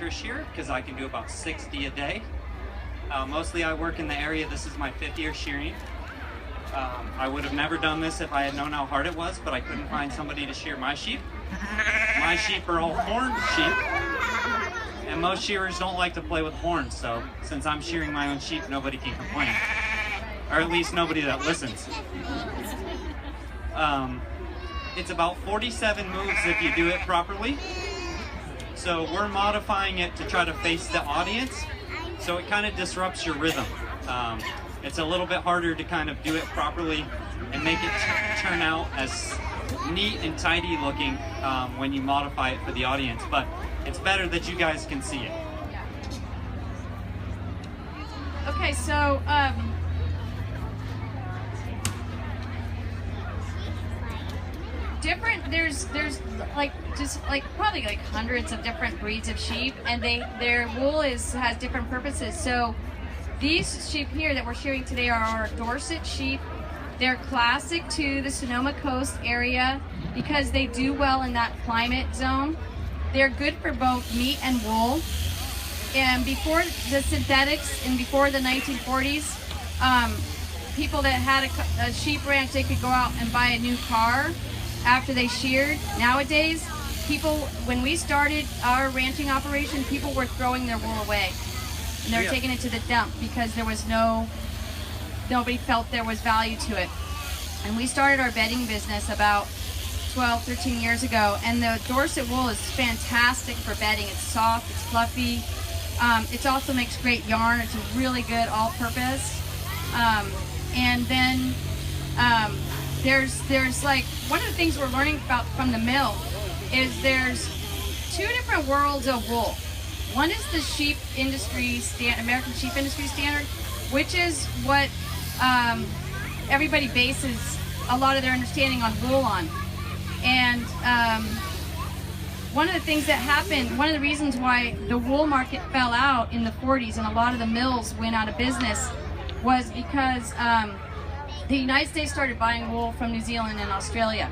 amateur shearer because I can do about 60 a day. Mostly I work in the area. This is my 5th year shearing. I would have never done this if I had known how hard it was, but I couldn't find somebody to shear my sheep. My sheep are all horned sheep, and most shearers don't like to play with horns, so since I'm shearing my own sheep, nobody can complain. Or at least nobody that listens. It's about 47 moves if you do it properly. So we're modifying it to try to face the audience, so it kind of disrupts your rhythm. It's a little bit harder to kind of do it properly and make it turn out as neat and tidy looking when you modify it for the audience, but it's better that you guys can see it. Okay, so there's like just like probably like hundreds of different breeds of sheep, and their wool has different purposes. So these sheep here that we're shearing today are our Dorset sheep. They're classic to the Sonoma Coast area because they do well in that climate zone. They're good for both meat and wool. And before the synthetics and before the 1940s, people that had a sheep ranch, they could go out and buy a new car after they sheared. Nowadays, people, when we started our ranching operation, people were throwing their wool away. And they were taking it to the dump because there was nobody felt there was value to it. And we started our bedding business about 12, 13 years ago, and the Dorset wool is fantastic for bedding. It's soft, it's fluffy. It also makes great yarn. It's a really good all-purpose. And then there's like, one of the things we're learning about from the mill is there's 2 different worlds of wool. One is the sheep industry American sheep industry standard, which is what everybody bases a lot of their understanding on wool on. And one of the things that happened, one of the reasons why the wool market fell out in the 40s and a lot of the mills went out of business was because the United States started buying wool from New Zealand and Australia.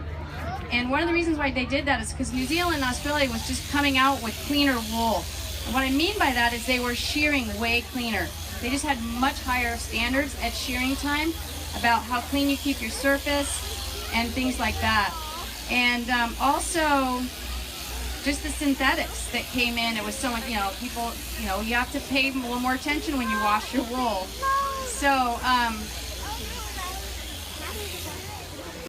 And one of the reasons why they did that is because New Zealand and Australia was just coming out with cleaner wool. And what I mean by that is they were shearing way cleaner. They just had much higher standards at shearing time about how clean you keep your surface and things like that. And also just the synthetics that came in. It was so much, people, you have to pay a little more attention when you wash your wool. So